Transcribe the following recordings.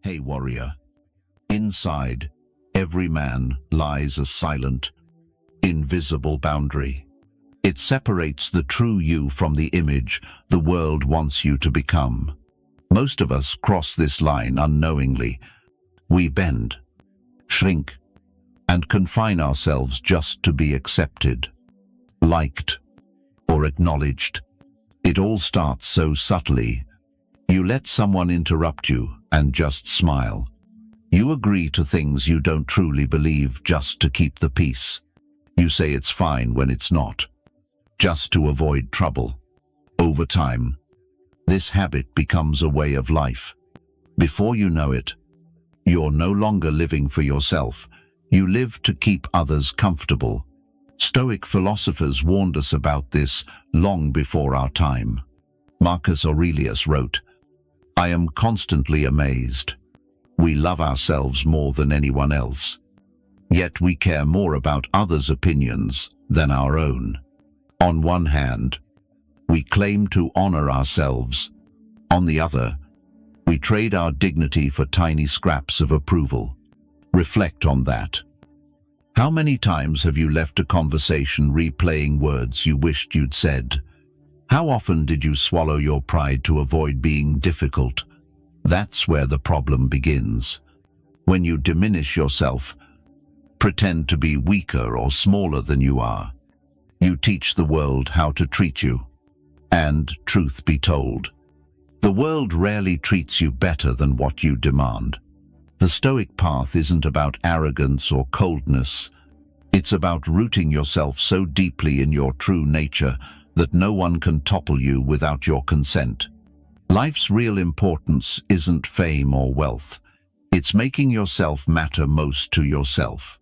Hey warrior, inside every man lies a silent, invisible boundary. It separates the true you from the image the world wants you to become. Most of us cross this line unknowingly. We bend, shrink, and confine ourselves just to be accepted, liked, or acknowledged. It all starts so subtly. You let someone interrupt you and just smile. You agree to things you don't truly believe just to keep the peace. You say it's fine when it's not, just to avoid trouble. Over time, this habit becomes a way of life. Before you know it, you're no longer living for yourself. You live to keep others comfortable. Stoic philosophers warned us about this long before our time. Marcus Aurelius wrote, "I am constantly amazed. We love ourselves more than anyone else. Yet we care more about others' opinions than our own. On one hand, we claim to honor ourselves. On the other, we trade our dignity for tiny scraps of approval." Reflect on that. How many times have you left a conversation replaying words you wished you'd said? How often did you swallow your pride to avoid being difficult? That's where the problem begins. When you diminish yourself, pretend to be weaker or smaller than you are, you teach the world how to treat you. And, truth be told, the world rarely treats you better than what you demand. The Stoic path isn't about arrogance or coldness. It's about rooting yourself so deeply in your true nature that no one can topple you without your consent. Life's real importance isn't fame or wealth. It's making yourself matter most to yourself.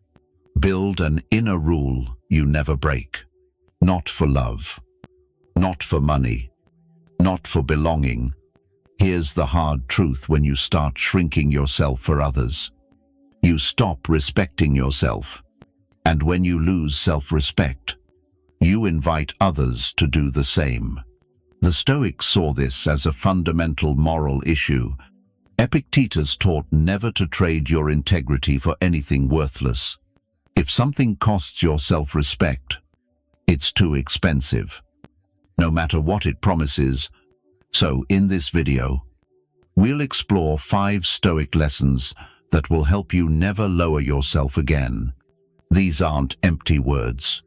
Build an inner rule you never break. Not for love. Not for money. Not for belonging. Here's the hard truth: when you start shrinking yourself for others, you stop respecting yourself. And when you lose self-respect, you invite others to do the same. The Stoics saw this as a fundamental moral issue. Epictetus taught never to trade your integrity for anything worthless. If something costs your self-respect, it's too expensive, no matter what it promises. So, in this video, we'll explore 5 Stoic lessons that will help you never lower yourself again. These aren't empty words.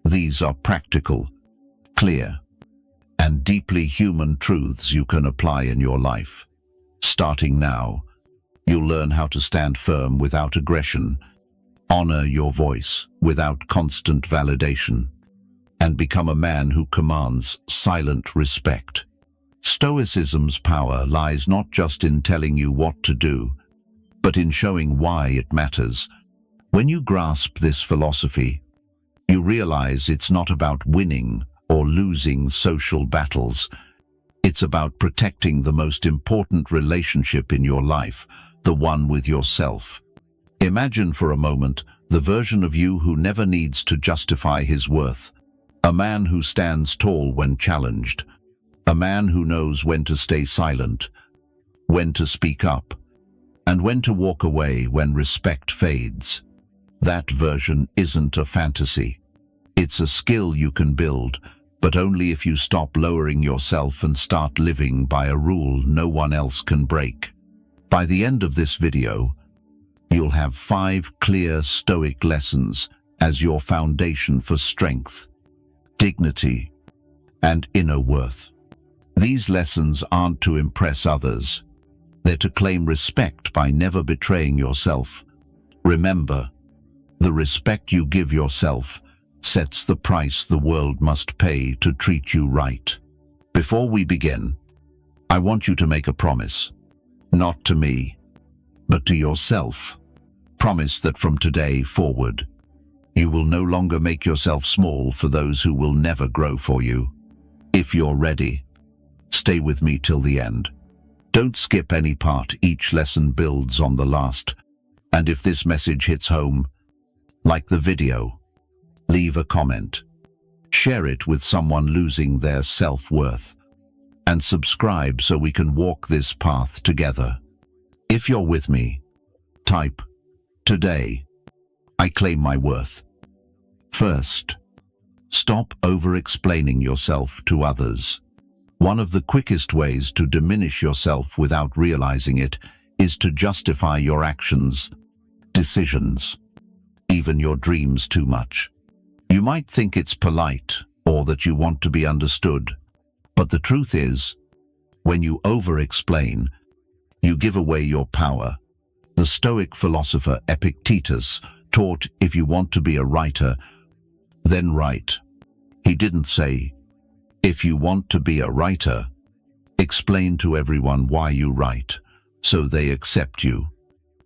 These are practical, clear, and deeply human truths you can apply in your life. Starting now, you'll learn how to stand firm without aggression, honor your voice without constant validation, and become a man who commands silent respect. Stoicism's power lies not just in telling you what to do, but in showing why it matters. When you grasp this philosophy, you realize it's not about winning or losing social battles. It's about protecting the most important relationship in your life, the one with yourself. Imagine for a moment the version of you who never needs to justify his worth. A man who stands tall when challenged. A man who knows when to stay silent, when to speak up, and when to walk away when respect fades. That version isn't a fantasy. It's a skill you can build, but only if you stop lowering yourself and start living by a rule no one else can break. By the end of this video, you'll have 5 clear Stoic lessons as your foundation for strength, dignity, and inner worth. These lessons aren't to impress others. They're to claim respect by never betraying yourself. Remember, the respect you give yourself sets the price the world must pay to treat you right. Before we begin, I want you to make a promise. Not to me, but to yourself. Promise that from today forward, you will no longer make yourself small for those who will never grow for you. If you're ready, stay with me till the end. Don't skip any part. Each lesson builds on the last. And if this message hits home, like the video, leave a comment, share it with someone losing their self-worth, and subscribe so we can walk this path together. If you're with me, type, "Today, I claim my worth." First, stop over-explaining yourself to others. One of the quickest ways to diminish yourself without realizing it is to justify your actions, decisions, even your dreams too much. You might think it's polite or that you want to be understood, but the truth is, when you over-explain, you give away your power. The Stoic philosopher Epictetus taught if you want to be a writer, then write. He didn't say, if you want to be a writer, explain to everyone why you write, so they accept you.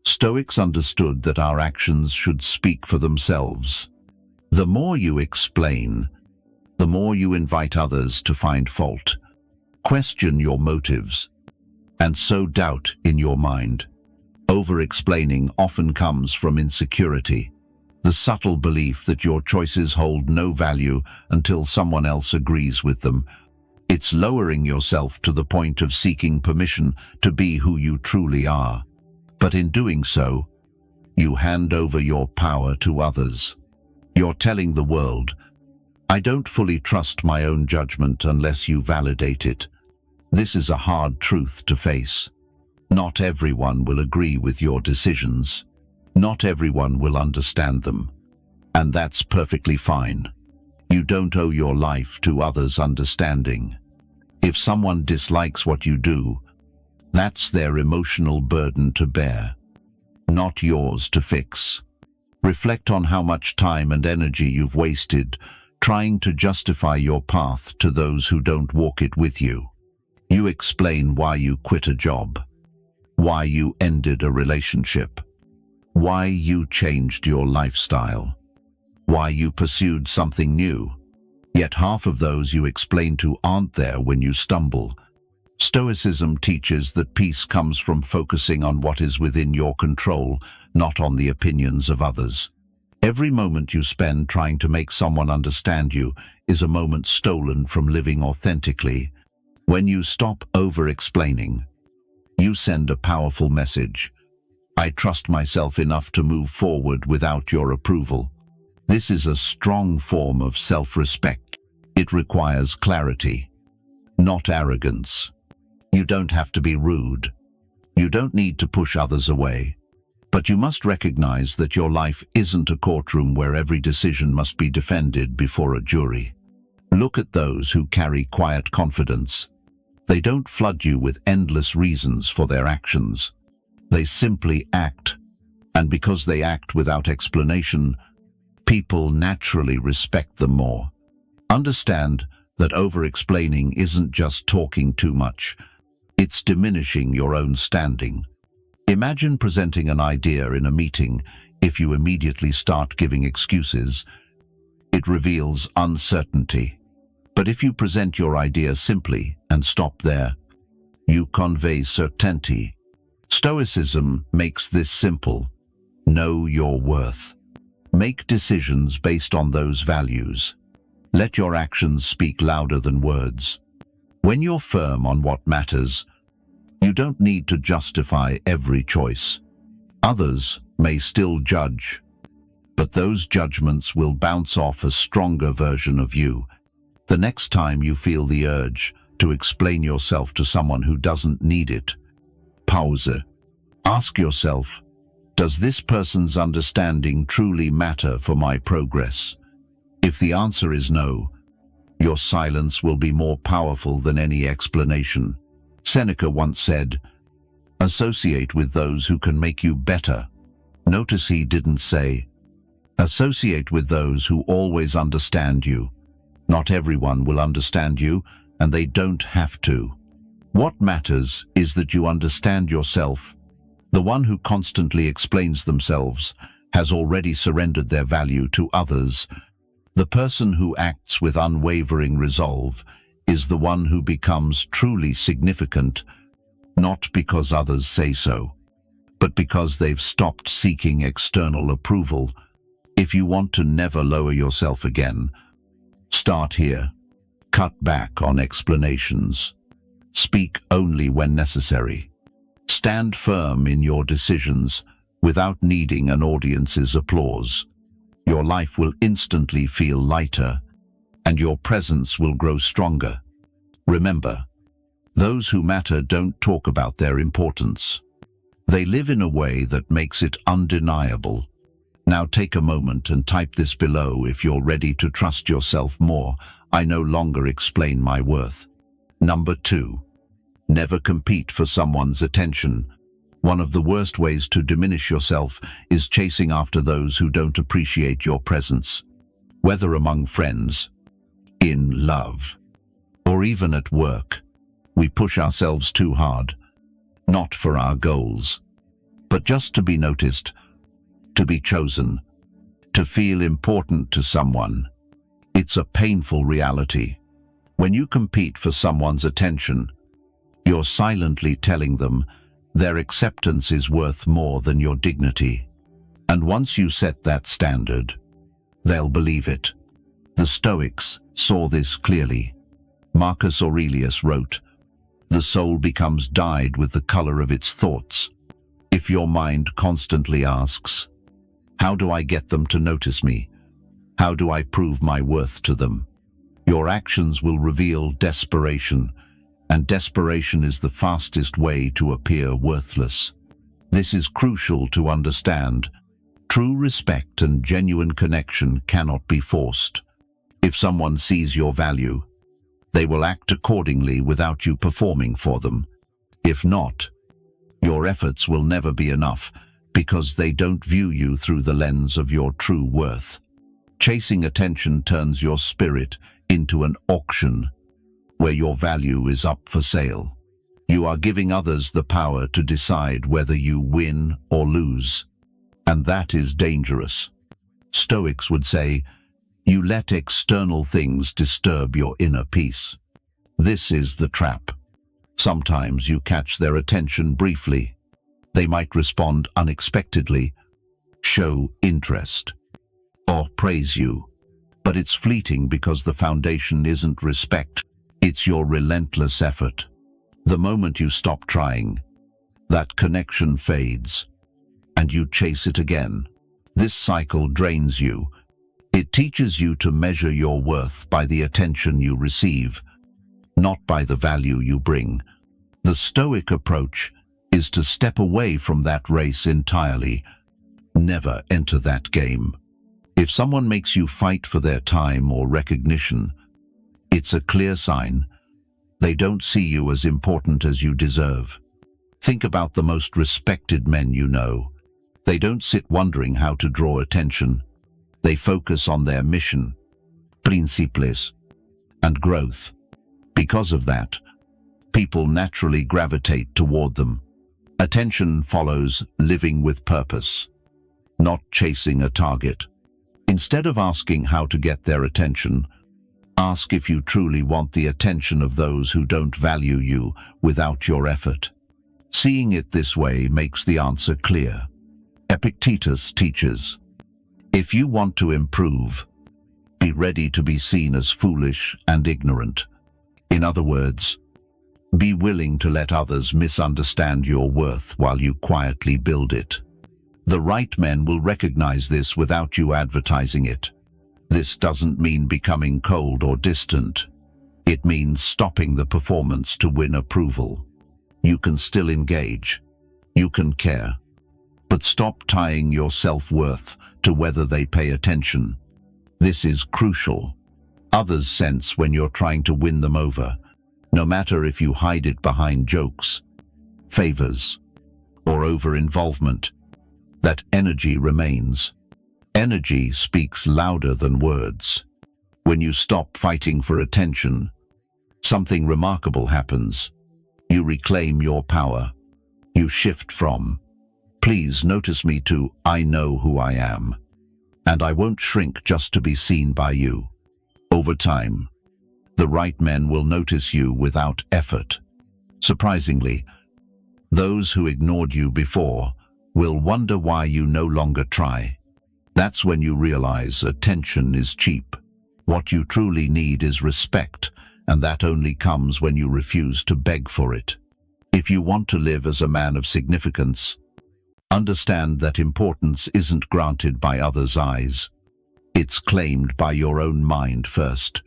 Stoics understood that our actions should speak for themselves. The more you explain, the more you invite others to find fault, question your motives, and sow doubt in your mind. Over-explaining often comes from insecurity, the subtle belief that your choices hold no value until someone else agrees with them. It's lowering yourself to the point of seeking permission to be who you truly are. But in doing so, you hand over your power to others. You're telling the world, I don't fully trust my own judgment unless you validate it. This is a hard truth to face. Not everyone will agree with your decisions. Not everyone will understand them. And that's perfectly fine. You don't owe your life to others' understanding. If someone dislikes what you do, that's their emotional burden to bear, not yours to fix. Reflect on how much time and energy you've wasted trying to justify your path to those who don't walk it with you. You explain why you quit a job, why you ended a relationship, why you changed your lifestyle, why you pursued something new. Yet half of those you explain to aren't there when you stumble. Stoicism teaches that peace comes from focusing on what is within your control, not on the opinions of others. Every moment you spend trying to make someone understand you is a moment stolen from living authentically. When you stop over-explaining, you send a powerful message. I trust myself enough to move forward without your approval. This is a strong form of self-respect. It requires clarity, not arrogance. You don't have to be rude. You don't need to push others away. But you must recognize that your life isn't a courtroom where every decision must be defended before a jury. Look at those who carry quiet confidence. They don't flood you with endless reasons for their actions. They simply act. And because they act without explanation, people naturally respect them more. Understand that over-explaining isn't just talking too much. It's diminishing your own standing. Imagine presenting an idea in a meeting. If you immediately start giving excuses, it reveals uncertainty. But if you present your idea simply and stop there, you convey certainty. Stoicism makes this simple. Know your worth. Make decisions based on those values. Let your actions speak louder than words. When you're firm on what matters, you don't need to justify every choice. Others may still judge, but those judgments will bounce off a stronger version of you. The next time you feel the urge to explain yourself to someone who doesn't need it, pause. Ask yourself, does this person's understanding truly matter for my progress? If the answer is no, your silence will be more powerful than any explanation. Seneca once said, associate with those who can make you better. Notice he didn't say, associate with those who always understand you. Not everyone will understand you, and they don't have to. What matters is that you understand yourself. The one who constantly explains themselves has already surrendered their value to others. The person who acts with unwavering resolve is the one who becomes truly significant, not because others say so, but because they've stopped seeking external approval. If you want to never lower yourself again, start here. Cut back on explanations. Speak only when necessary. Stand firm in your decisions without needing an audience's applause. Your life will instantly feel lighter, and your presence will grow stronger. Remember, those who matter don't talk about their importance. They live in a way that makes it undeniable. Now take a moment and type this below if you're ready to trust yourself more. I no longer explain my worth. Number 2. Never compete for someone's attention. One of the worst ways to diminish yourself is chasing after those who don't appreciate your presence. Whether among friends, in love, or even at work, we push ourselves too hard, not for our goals, but just to be noticed, to be chosen, to feel important to someone. It's a painful reality. When you compete for someone's attention, you're silently telling them their acceptance is worth more than your dignity. And once you set that standard, they'll believe it. The Stoics saw this clearly. Marcus Aurelius wrote, "The soul becomes dyed with the color of its thoughts." If your mind constantly asks, "How do I get them to notice me? How do I prove my worth to them?" your actions will reveal desperation, and desperation is the fastest way to appear worthless. This is crucial to understand. True respect and genuine connection cannot be forced. If someone sees your value, they will act accordingly without you performing for them. If not, your efforts will never be enough because they don't view you through the lens of your true worth. Chasing attention turns your spirit into an auction where your value is up for sale. You are giving others the power to decide whether you win or lose, and that is dangerous. Stoics would say, you let external things disturb your inner peace. This is the trap. Sometimes you catch their attention briefly. They might respond unexpectedly, show interest, or praise you. But it's fleeting because the foundation isn't respect, it's your relentless effort. The moment you stop trying, that connection fades, and you chase it again. This cycle drains you. It teaches you to measure your worth by the attention you receive, not by the value you bring. The Stoic approach is to step away from that race entirely. Never enter that game. If someone makes you fight for their time or recognition, it's a clear sign they don't see you as important as you deserve. Think about the most respected men you know. They don't sit wondering how to draw attention. They focus on their mission, principles, and growth. Because of that, people naturally gravitate toward them. Attention follows living with purpose, not chasing a target. Instead of asking how to get their attention, ask if you truly want the attention of those who don't value you without your effort. Seeing it this way makes the answer clear. Epictetus teaches, if you want to improve, be ready to be seen as foolish and ignorant. In other words, be willing to let others misunderstand your worth while you quietly build it. The right men will recognize this without you advertising it. This doesn't mean becoming cold or distant. It means stopping the performance to win approval. You can still engage. You can care. But stop tying your self-worth to whether they pay attention. This is crucial. Others sense when you're trying to win them over, no matter if you hide it behind jokes, favors, or over-involvement. That energy remains. Energy speaks louder than words. When you stop fighting for attention, something remarkable happens. You reclaim your power. You shift from, "Please notice me," to "I know who I am, and I won't shrink just to be seen by you." Over time, the right men will notice you without effort. Surprisingly, those who ignored you before will wonder why you no longer try. That's when you realize attention is cheap. What you truly need is respect, and that only comes when you refuse to beg for it. If you want to live as a man of significance, understand that importance isn't granted by others' eyes. It's claimed by your own mind first.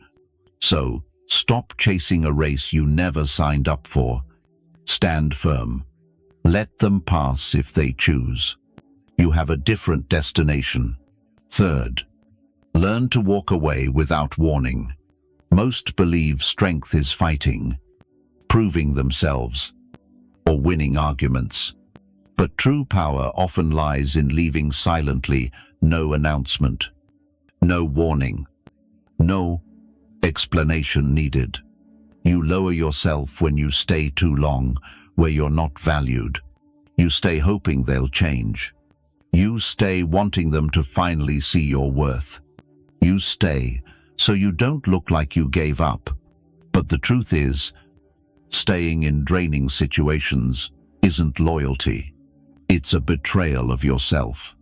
So, stop chasing a race you never signed up for. Stand firm. Let them pass if they choose. You have a different destination. Third, learn to walk away without warning. Most believe strength is fighting, proving themselves, or winning arguments. But true power often lies in leaving silently, no announcement, no warning, no explanation needed. You lower yourself when you stay too long where you're not valued. You stay hoping they'll change. You stay wanting them to finally see your worth. You stay so you don't look like you gave up. But the truth is, staying in draining situations isn't loyalty. It's a betrayal of yourself.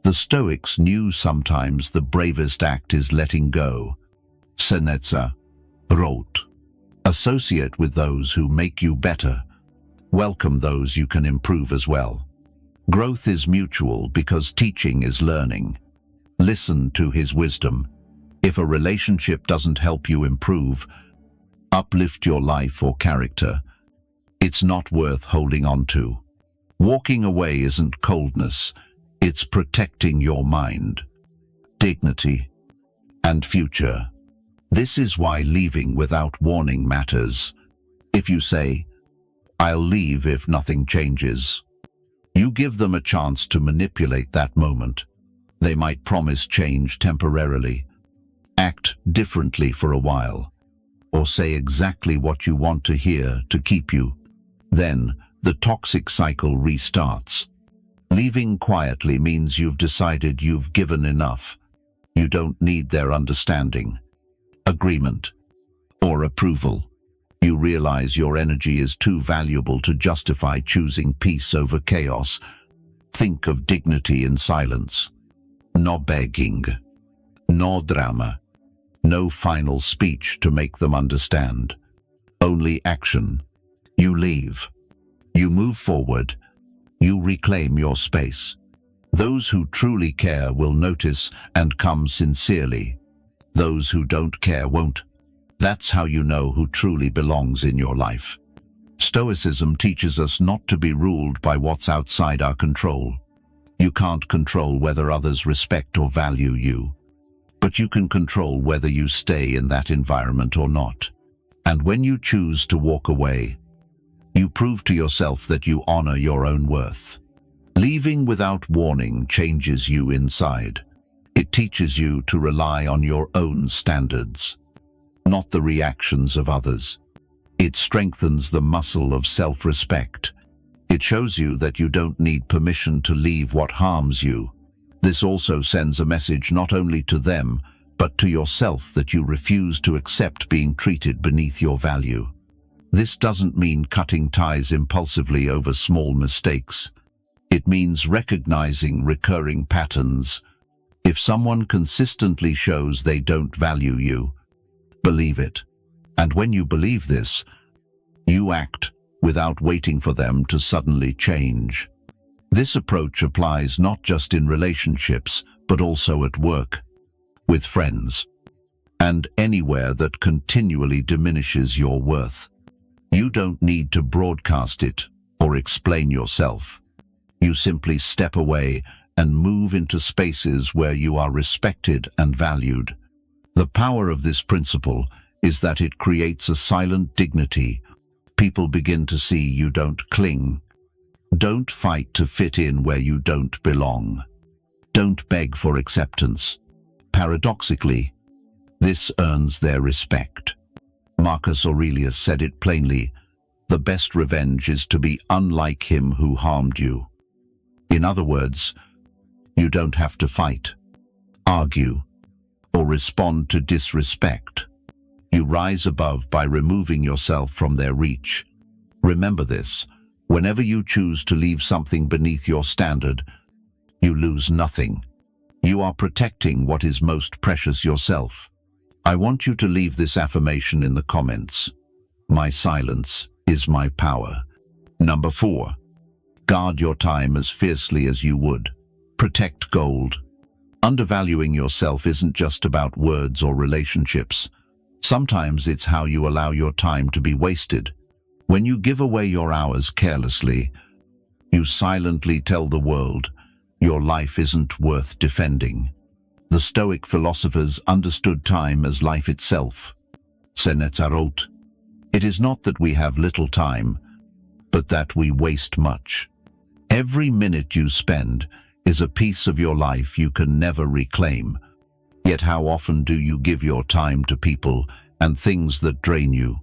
The Stoics knew sometimes the bravest act is letting go. Seneca wrote, "Associate with those who make you better. Welcome those you can improve as well." Growth is mutual because teaching is learning. Listen to his wisdom. If a relationship doesn't help you improve, uplift your life or character, it's not worth holding on to. Walking away isn't coldness, it's protecting your mind, dignity, and future. This is why leaving without warning matters. If you say, "I'll leave if nothing changes," you give them a chance to manipulate that moment. They might promise change temporarily, act differently for a while, or say exactly what you want to hear to keep you. Then, the toxic cycle restarts. Leaving quietly means you've decided you've given enough. You don't need their understanding, agreement, or approval. You realize your energy is too valuable to justify choosing peace over chaos. Think of dignity in silence. No begging, no drama, no final speech to make them understand. Only action. You leave. You move forward. You reclaim your space. Those who truly care will notice and come sincerely. Those who don't care won't. That's how you know who truly belongs in your life. Stoicism teaches us not to be ruled by what's outside our control. You can't control whether others respect or value you, but you can control whether you stay in that environment or not. And when you choose to walk away, you prove to yourself that you honor your own worth. Leaving without warning changes you inside. It teaches you to rely on your own standards, not the reactions of others. It strengthens the muscle of self-respect. It shows you that you don't need permission to leave what harms you. This also sends a message not only to them, but to yourself that you refuse to accept being treated beneath your value. This doesn't mean cutting ties impulsively over small mistakes. It means recognizing recurring patterns. If someone consistently shows they don't value you, believe it. And when you believe this, you act without waiting for them to suddenly change. This approach applies not just in relationships, but also at work, with friends, and anywhere that continually diminishes your worth. You don't need to broadcast it or explain yourself. You simply step away and move into spaces where you are respected and valued. The power of this principle is that it creates a silent dignity. People begin to see you don't cling. Don't fight to fit in where you don't belong. Don't beg for acceptance. Paradoxically, this earns their respect. Marcus Aurelius said it plainly, "The best revenge is to be unlike him who harmed you." In other words, you don't have to fight, argue, or respond to disrespect. You rise above by removing yourself from their reach. Remember this, whenever you choose to leave something beneath your standard, you lose nothing. You are protecting what is most precious yourself. I want you to leave this affirmation in the comments. My silence is my power. Number 4. Guard your time as fiercely as you would. Protect gold. Undervaluing yourself isn't just about words or relationships. Sometimes it's how you allow your time to be wasted. When you give away your hours carelessly, you silently tell the world your life isn't worth defending. The Stoic philosophers understood time as life itself. Seneca wrote, "It is not that we have little time, but that we waste much." Every minute you spend is a piece of your life you can never reclaim. Yet how often do you give your time to people and things that drain you?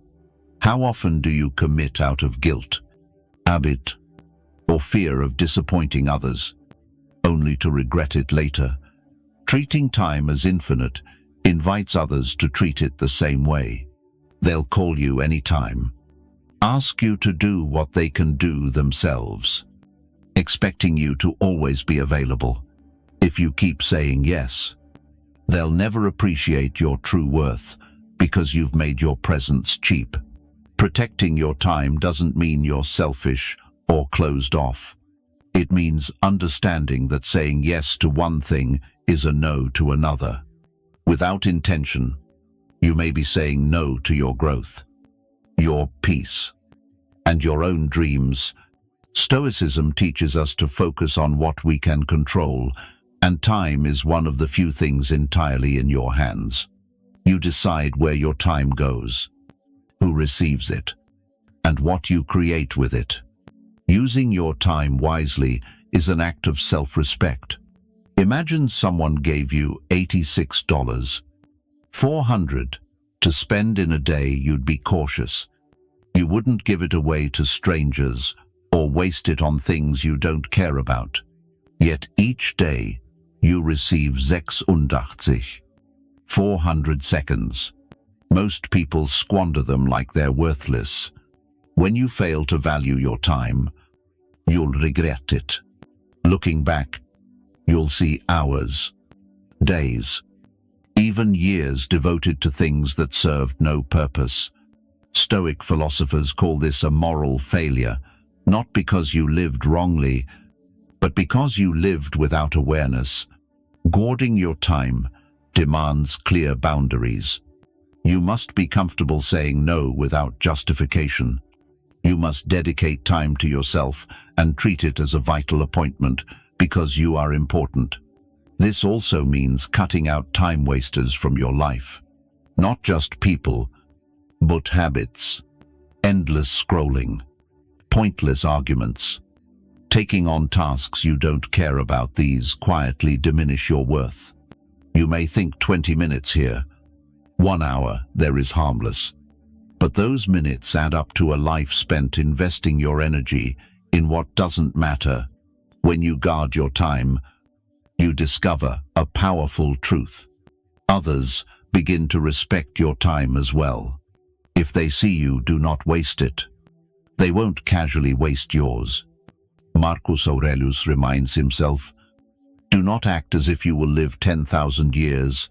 How often do you commit out of guilt, habit, or fear of disappointing others, only to regret it later? Treating time as infinite invites others to treat it the same way. They'll call you anytime, ask you to do what they can do themselves, expecting you to always be available. If you keep saying yes, they'll never appreciate your true worth because you've made your presence cheap. Protecting your time doesn't mean you're selfish or closed off. It means understanding that saying yes to one thing is a no to another. Without intention, you may be saying no to your growth, your peace, and your own dreams. Stoicism teaches us to focus on what we can control, and time is one of the few things entirely in your hands. You decide where your time goes, who receives it, and what you create with it. Using your time wisely is an act of self-respect. Imagine someone gave you $86,400 to spend in a day. You'd be cautious. You wouldn't give it away to strangers or waste it on things you don't care about. Yet each day you receive 400 seconds. Most people squander them like they're worthless. When you fail to value your time, you'll regret it. Looking back, you'll see hours, days, even years devoted to things that served no purpose. Stoic philosophers call this a moral failure, not because you lived wrongly, but because you lived without awareness. Guarding your time demands clear boundaries. You must be comfortable saying no without justification. You must dedicate time to yourself and treat it as a vital appointment because you are important. This also means cutting out time wasters from your life. Not just people, but habits, endless scrolling, pointless arguments, taking on tasks you don't care about. These quietly diminish your worth. You may think 20 minutes here, 1 hour there is harmless. But those minutes add up to a life spent investing your energy in what doesn't matter. When you guard your time, you discover a powerful truth. Others begin to respect your time as well. If they see you do not waste it, they won't casually waste yours. Marcus Aurelius reminds himself, "Do not act as if you will live 10,000 years.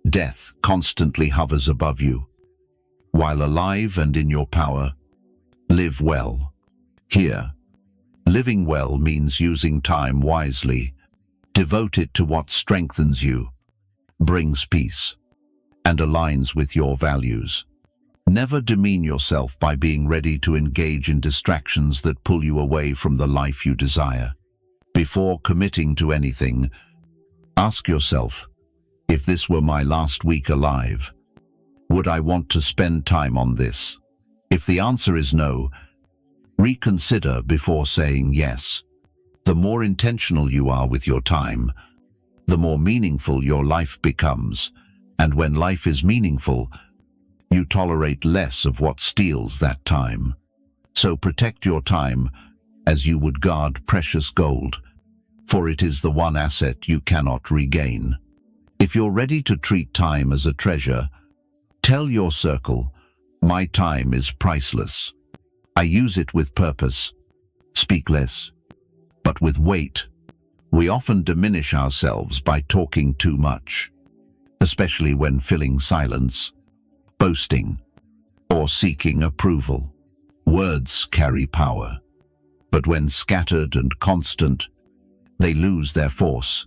Death constantly hovers above you. While alive and in your power, live well." Here, living well means using time wisely. Devote it to what strengthens you, brings peace, and aligns with your values. Never demean yourself by being ready to engage in distractions that pull you away from the life you desire. Before committing to anything, ask yourself, if this were my last week alive, would I want to spend time on this? If the answer is no, reconsider before saying yes. The more intentional you are with your time, the more meaningful your life becomes. And when life is meaningful, you tolerate less of what steals that time. So protect your time as you would guard precious gold, for it is the one asset you cannot regain. If you're ready to treat time as a treasure, tell your circle, "My time is priceless. I use it with purpose." Speak less, but with weight. We often diminish ourselves by talking too much, especially when filling silence, boasting, or seeking approval. Words carry power. But when scattered and constant, they lose their force.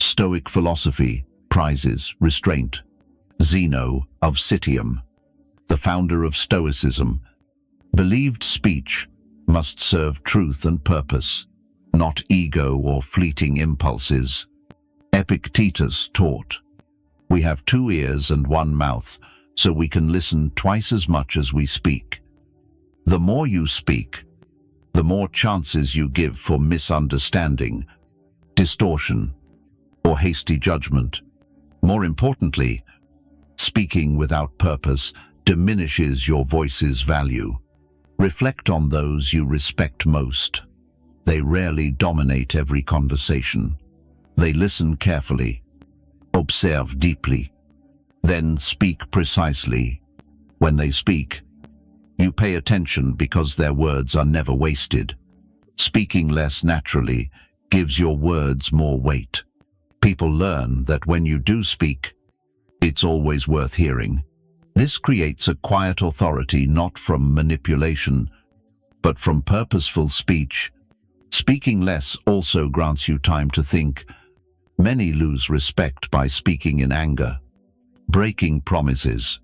Stoic philosophy prizes restraint. Zeno of Citium, the founder of Stoicism, believed speech must serve truth and purpose, not ego or fleeting impulses. Epictetus taught, "We have 2 ears and 1 mouth, so we can listen twice as much as we speak." The more you speak, the more chances you give for misunderstanding, distortion, or hasty judgment. More importantly, speaking without purpose diminishes your voice's value. Reflect on those you respect most. They rarely dominate every conversation. They listen carefully, observe deeply, then speak precisely. When they speak, you pay attention because their words are never wasted. Speaking less naturally gives your words more weight. People learn that when you do speak, it's always worth hearing. This creates a quiet authority not from manipulation, but from purposeful speech. Speaking less also grants you time to think. Many lose respect by speaking in anger, breaking promises,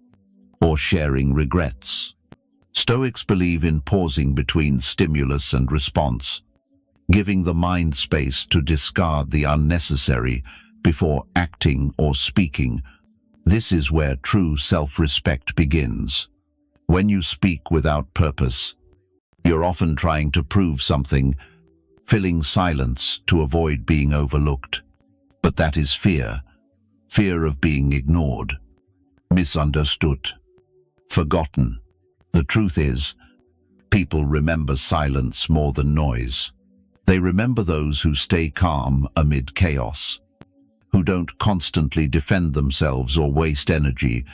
or sharing regrets. Stoics believe in pausing between stimulus and response, giving the mind space to discard the unnecessary before acting or speaking. This is where true self-respect begins. When you speak without purpose, you're often trying to prove something, filling silence to avoid being overlooked. But that is fear. Fear of being ignored, misunderstood, forgotten. The truth is, people remember silence more than noise. They remember those who stay calm amid chaos, who don't constantly defend themselves or waste energy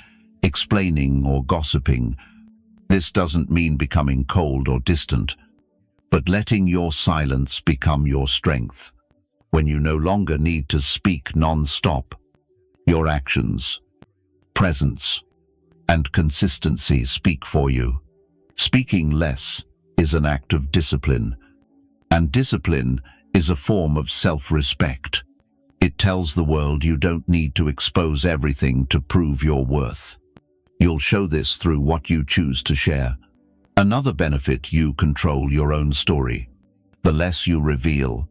explaining or gossiping. This doesn't mean becoming cold or distant, but letting your silence become your strength. When you no longer need to speak non-stop, your actions, presence, and consistency speak for you. Speaking less is an act of discipline, and discipline is a form of self-respect. It tells the world you don't need to expose everything to prove your worth. You'll show this through what you choose to share. Another benefit: you control your own story. The less you reveal,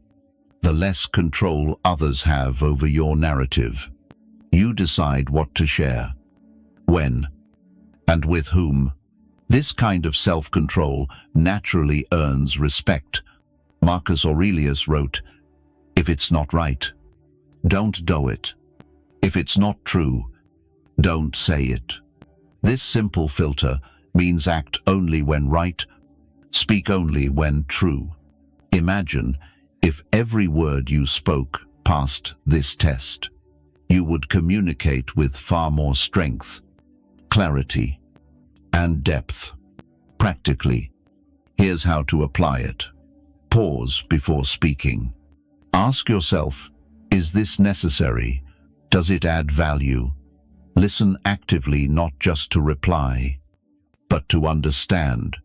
the less control others have over your narrative. You decide what to share, when, and with whom. This kind of self-control naturally earns respect. Marcus Aurelius wrote, "If it's not right, don't do it. If it's not true, don't say it." This simple filter means act only when right, speak only when true. Imagine if every word you spoke passed this test. You would communicate with far more strength, clarity, and depth. Practically, here's how to apply it. Pause before speaking. Ask yourself, is this necessary? Does it add value? Listen actively, not just to reply, but to understand.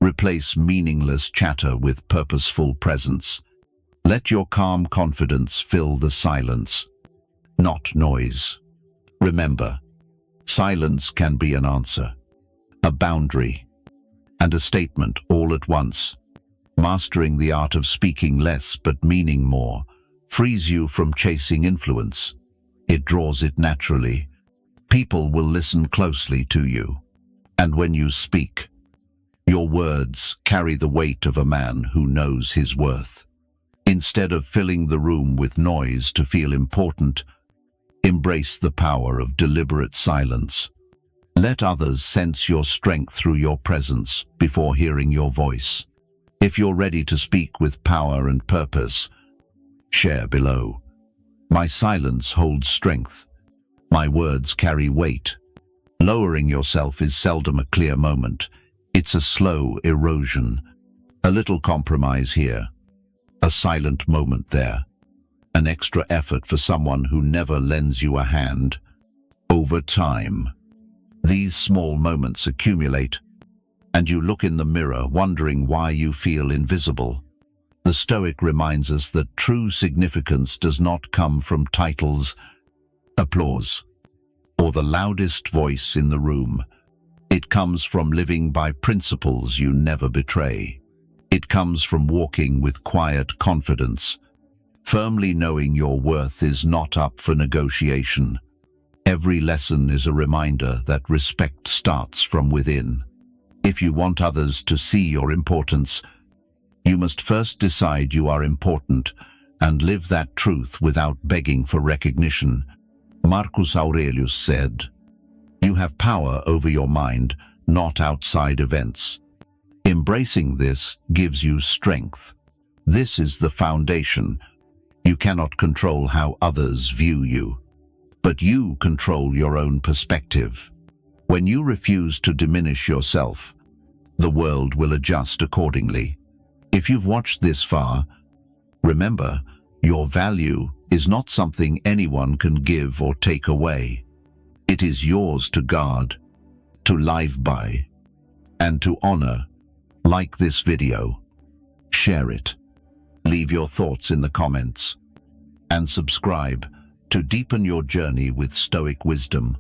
Replace meaningless chatter with purposeful presence. Let your calm confidence fill the silence, not noise. Remember, silence can be an answer, a boundary, and a statement all at once. Mastering the art of speaking less but meaning more frees you from chasing influence. It draws it naturally. People will listen closely to you. And when you speak, your words carry the weight of a man who knows his worth. Instead of filling the room with noise to feel important, embrace the power of deliberate silence. Let others sense your strength through your presence before hearing your voice. If you're ready to speak with power and purpose, share below. My silence holds strength. My words carry weight. Lowering yourself is seldom a clear moment. It's a slow erosion. A little compromise here, a silent moment there, an extra effort for someone who never lends you a hand. Over time, these small moments accumulate, and you look in the mirror wondering why you feel invisible. The Stoic reminds us that true significance does not come from titles, applause, or the loudest voice in the room. It comes from living by principles you never betray. It comes from walking with quiet confidence, firmly knowing your worth is not up for negotiation. Every lesson is a reminder that respect starts from within. If you want others to see your importance, you must first decide you are important and live that truth without begging for recognition. Marcus Aurelius said, "You have power over your mind, not outside events." Embracing this gives you strength. This is the foundation. You cannot control how others view you, but you control your own perspective. When you refuse to diminish yourself, the world will adjust accordingly. If you've watched this far, remember, your value is not something anyone can give or take away. It is yours to guard, to live by, and to honor. Like this video, share it, leave your thoughts in the comments, and subscribe to deepen your journey with Stoic wisdom.